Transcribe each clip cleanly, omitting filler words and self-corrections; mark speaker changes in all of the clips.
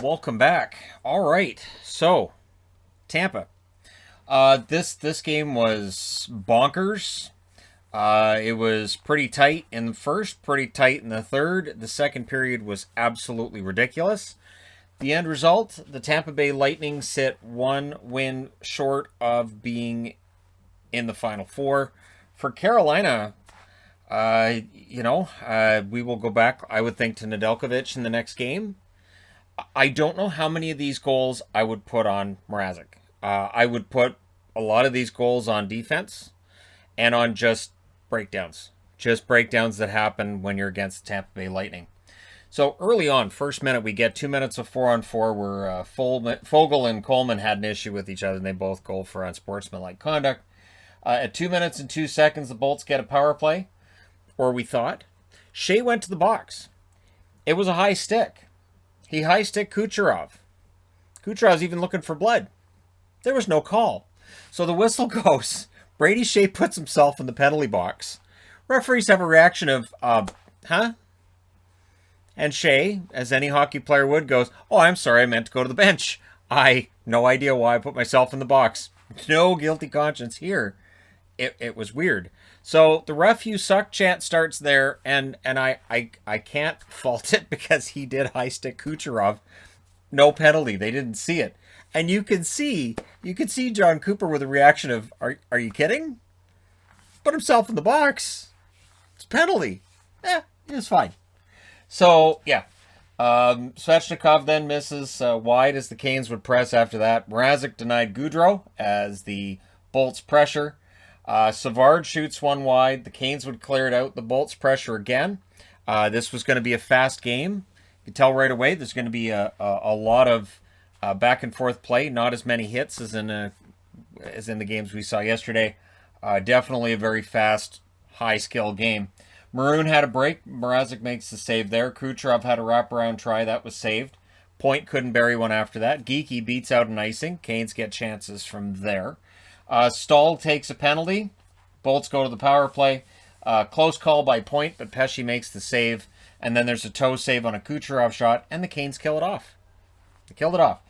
Speaker 1: Welcome back. All right, so Tampa. This game was bonkers. It was pretty tight in the first, pretty tight in the third. The second period was absolutely ridiculous. The end result: the Tampa Bay Lightning sit one win short of being in the Final Four. For Carolina, we will go back, I would think, to Nedeljkovic in the next game. I don't know how many of these goals I would put on Mrazek. I would put a lot of these goals on defense and on just breakdowns. Just breakdowns that happen when you're against the Tampa Bay Lightning. So early on, first minute, we get 2 minutes of 4-on-4 where Foegele and Coleman had an issue with each other, and they both go for unsportsmanlike conduct. At 2 minutes and 2 seconds, the Bolts get a power play, or we thought. Shea went to the box. It was a high stick. He high stick Kucherov. Kucherov's even looking for blood. There was no call. So the whistle goes. Brady Shea puts himself in the penalty box. Referees have a reaction of, huh? And Shea, as any hockey player would, goes, oh, I'm sorry, I meant to go to the bench. No idea why I put myself in the box. No guilty conscience here. It was weird. So the ref you suck chant starts there, and I can't fault it because he did high stick Kucherov. No penalty. They didn't see it. And you can see John Cooper with a reaction of, are you kidding? Put himself in the box. It's penalty. It's fine. So, yeah. Svechnikov then misses wide as the Canes would press after that. Mrazek denied Gaudreau as the Bolts pressure. Savard shoots one wide. The Canes would clear it out. The Bolts pressure again. This was going to be a fast game. You can tell right away there's going to be a lot of back and forth play. Not as many hits as in the games we saw yesterday. Definitely a very fast, high skill game. Maroon had a break. Mrazek makes the save there. Kucherov had a wraparound try. That was saved. Point couldn't bury one after that. Geeky beats out an icing. Canes get chances from there. Stahl takes a penalty. Bolts go to the power play. Close call by Point, but Pesce makes the save. And then there's a toe save on a Kucherov shot, and the Canes kill it off. They killed it off.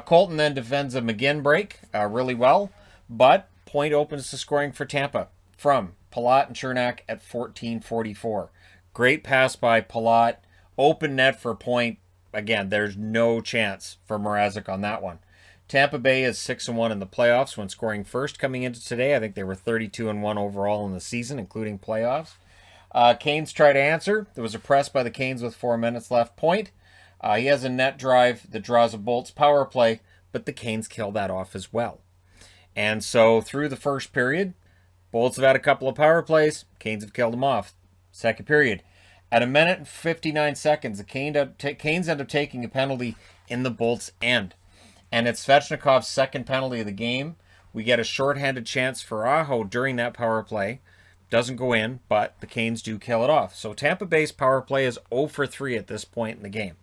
Speaker 1: Colton then defends a McGinn break really well, but Point opens the scoring for Tampa from Palat and Chernak at 14:44. Great pass by Palat. Open net for Point. Again, there's no chance for Mrazek on that one. Tampa Bay is 6-1 in the playoffs when scoring first coming into today. I think they were 32-1 overall in the season, including playoffs. Canes try to answer. There was a press by the Canes with 4 minutes left. Point. He has a net drive that draws a Bolts power play, but the Canes kill that off as well. And so through the first period, Bolts have had a couple of power plays. Canes have killed them off. Second period. At 1 minute and 59 seconds, the Canes end up taking a penalty in the Bolts' end. And it's Svechnikov's second penalty of the game. We get a shorthanded chance for Aho during that power play. Doesn't go in, but the Canes do kill it off. So Tampa Bay's power play is 0 for 3 at this point in the game.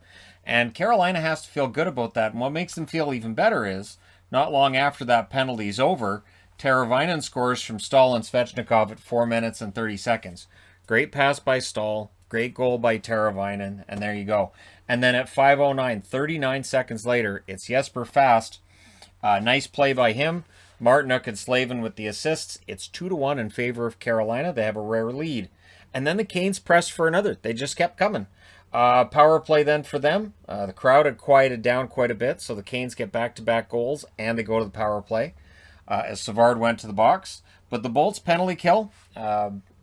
Speaker 1: And Carolina has to feel good about that. And what makes them feel even better is, not long after that penalty is over, Teravainen scores from Stahl and Svechnikov at 4 minutes and 30 seconds. Great pass by Stahl. Great goal by Teravainen. And there you go. And then at 5:09, 39 seconds later, it's Jesper Fast. Nice play by him. Martinook and Slavin with the assists. It's 2-1 in favor of Carolina. They have a rare lead. And then the Canes press for another. They just kept coming. Power play then for them. The crowd had quieted down quite a bit, so the Canes get back-to-back goals, and they go to the power play as Savard went to the box. But the Bolts penalty kill,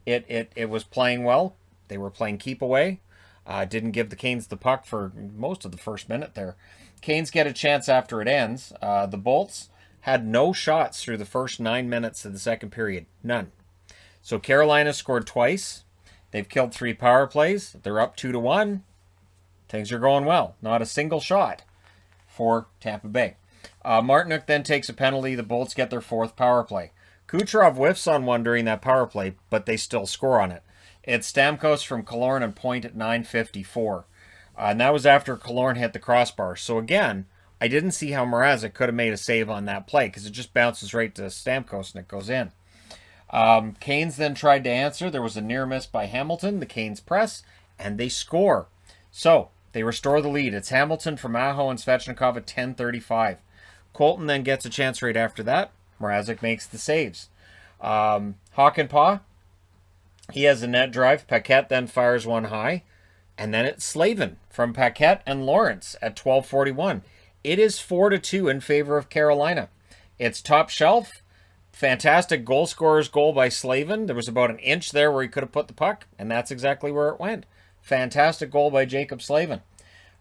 Speaker 1: it was playing well. They were playing keep away. Didn't give the Canes the puck for most of the first minute there. Canes get a chance after it ends. The Bolts had no shots through the first 9 minutes of the second period. None. So Carolina scored twice. They've killed 3 power plays. They're up 2-1. Things are going well. Not a single shot for Tampa Bay. Martinook then takes a penalty. The Bolts get their 4th power play. Kucherov whiffs on one during that power play, but they still score on it. It's Stamkos from Killorn and Point at 9:54. And that was after Killorn hit the crossbar. So again, I didn't see how Mrazek could have made a save on that play because it just bounces right to Stamkos and it goes in. Canes then tried to answer. There was a near miss by Hamilton. The Canes press, and they score. So They restore the lead. It's Hamilton from Aho and Svechnikov at 10:35. Colton then gets a chance right after that. Mrazek makes the saves. Hakanpää, he has a net drive. Paquette then fires one high. And then it's Slavin from Paquette and Lawrence at 12:41. It is 4-2 in favor of Carolina. It's top shelf. Fantastic goal scorer's goal by Slavin. There was about an inch there where he could have put the puck, and that's exactly where it went. Fantastic goal by Jacob Slavin.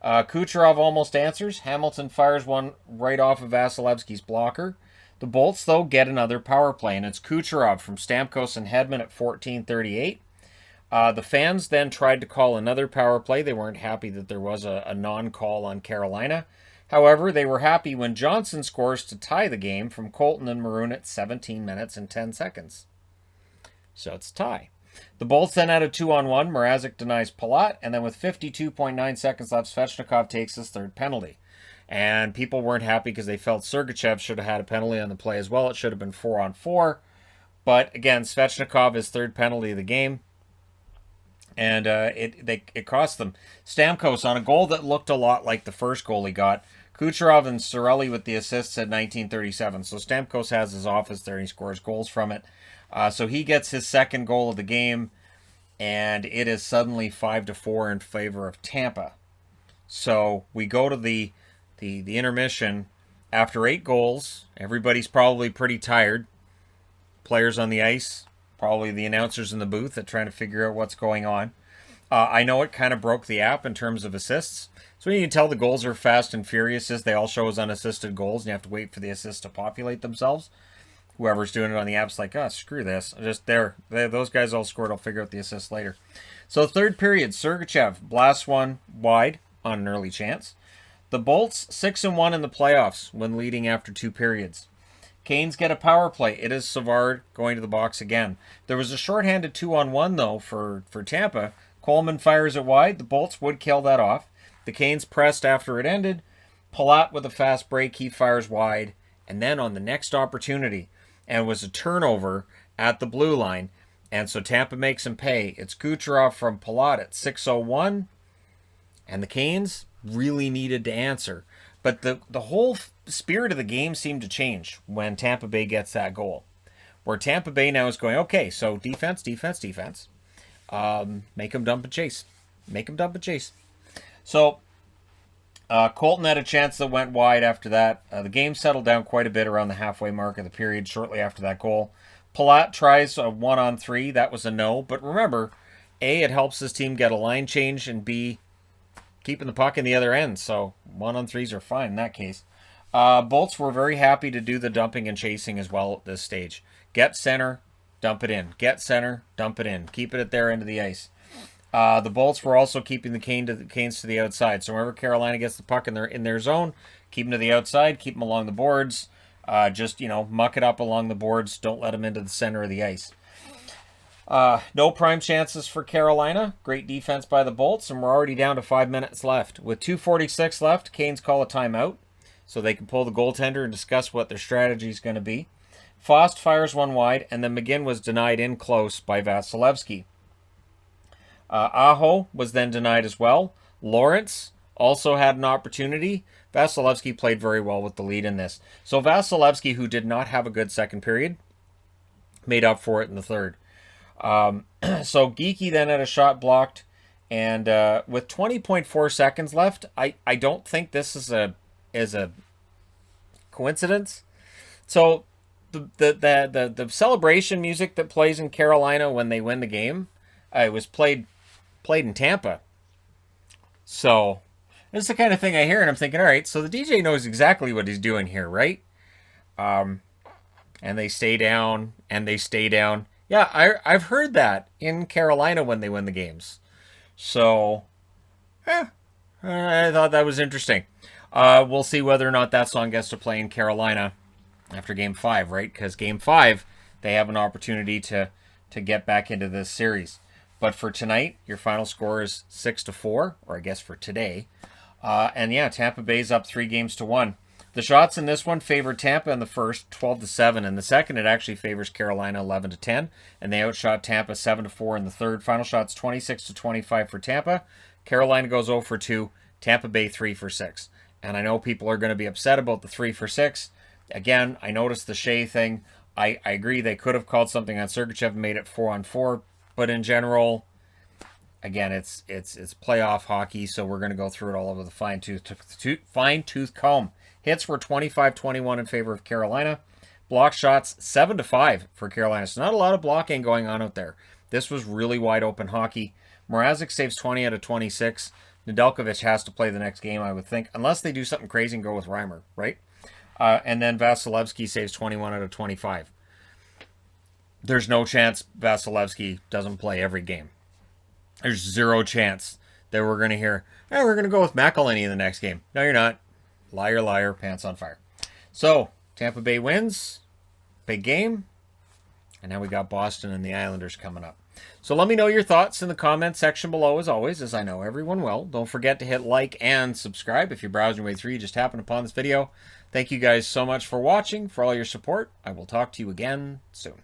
Speaker 1: Kucherov almost answers. Hamilton fires one right off of Vasilevsky's blocker. The Bolts, though, get another power play, and it's Kucherov from Stamkos and Hedman at 14:38. The fans then tried to call another power play. They weren't happy that there was a non-call on Carolina. However, they were happy when Johnson scores to tie the game from Colton and Maroon at 17 minutes and 10 seconds. So it's a tie. The Bolts then had a 2-on-1. Mrazek denies Palat, and then with 52.9 seconds left, Svechnikov takes his third penalty. And people weren't happy because they felt Sergachev should have had a penalty on the play as well. It should have been 4-on-4. But again, Svechnikov, his third penalty of the game. And it cost them. Stamkos on a goal that looked a lot like the first goal he got. Kucherov and Cirelli with the assists at 19:37. So Stamkos has his office there and he scores goals from it. So he gets his second goal of the game. And it is suddenly 5-4 in favor of Tampa. So we go to the intermission. After 8 goals, everybody's probably pretty tired. Players on the ice, probably the announcers in the booth that trying to figure out what's going on. I know it kind of broke the app in terms of assists. So you can tell the goals are fast and furious as they all show as unassisted goals, and you have to wait for the assists to populate themselves. Whoever's doing it on the app's like, oh, screw this. Just there. Those guys all scored. I'll figure out the assists later. So third period, Sergachev blasts one wide on an early chance. The Bolts 6-1 in the playoffs when leading after 2 periods. Canes get a power play. It is Savard going to the box again. There was a shorthanded 2-on-1, though, for Tampa. Coleman fires it wide. The Bolts would kill that off. The Canes pressed after it ended. Palat with a fast break. He fires wide. And then on the next opportunity, and it was a turnover at the blue line. And so Tampa makes him pay. It's Kucherov from Palat at 6:01. And the Canes really needed to answer. But the whole spirit of the game seemed to change when Tampa Bay gets that goal. Where Tampa Bay now is going, okay, so defense. Make them dump and chase. So Colton had a chance that went wide after that. The game settled down quite a bit around the halfway mark of the period shortly after that goal. Palat tries a 1-on-3. That was a no. But remember, A, it helps his team get a line change, and B, keeping the puck in the other end. So 1-on-3s are fine in that case. Bolts were very happy to do the dumping and chasing as well at this stage. Get center, dump it in. Get center, dump it in. Keep it at their end of the ice. The Bolts were also keeping the Canes to the outside. So whenever Carolina gets the puck in their zone, keep them to the outside, keep them along the boards. Just, muck it up along the boards. Don't let them into the center of the ice. No prime chances for Carolina. Great defense by the Bolts, and we're already down to 5 minutes left. With 2:46 left, Canes call a timeout so they can pull the goaltender and discuss what their strategy is going to be. Fost fires one wide, and then McGinn was denied in close by Vasilevsky. Aho was then denied as well. Lawrence also had an opportunity. Vasilevsky played very well with the lead in this. So Vasilevsky, who did not have a good second period, made up for it in the third. So Geeky then had a shot blocked, and with 20.4 seconds left, I don't think this is a coincidence. So the celebration music that plays in Carolina when they win the game, it was played in Tampa. So this is the kind of thing I hear, and I'm thinking, all right, so the DJ knows exactly what he's doing here, right? And they stay down, Yeah, I've heard that in Carolina when they win the games. So, I thought that was interesting. We'll see whether or not that song gets to play in Carolina after Game 5, right? Because Game 5, they have an opportunity to get back into this series. But for tonight, your final score is 6-4, or I guess for today. And yeah, Tampa Bay's up 3-1. The shots in this one favor Tampa in the first, 12-7. In the second, it actually favors Carolina 11-10. And they outshot Tampa 7-4 in the third. Final shots 26-25 for Tampa. Carolina goes 0 for 2. Tampa Bay 3 for 6. And I know people are going to be upset about the 3 for 6. Again, I noticed the Shea thing. I agree they could have called something on Sergachev and made it 4-on-4. But in general, again, it's playoff hockey, so we're going to go through it all over the fine-tooth comb. Hits were 25-21 in favor of Carolina. Block shots 7-5 for Carolina. So not a lot of blocking going on out there. This was really wide open hockey. Mrazek saves 20 out of 26. Nedeljkovic has to play the next game, I would think, unless they do something crazy and go with Reimer, right? And then Vasilevsky saves 21 out of 25. There's no chance Vasilevsky doesn't play every game. There's zero chance that we're going to hear, hey, we're going to go with McElhinney in the next game. No, you're not. Liar, liar, pants on fire. So, Tampa Bay wins. Big game. And now we got Boston and the Islanders coming up. So let me know your thoughts in the comments section below, as always, as I know everyone will. Don't forget to hit like and subscribe if you're browsing your way through. You just happened upon this video. Thank you guys so much for watching, for all your support. I will talk to you again soon.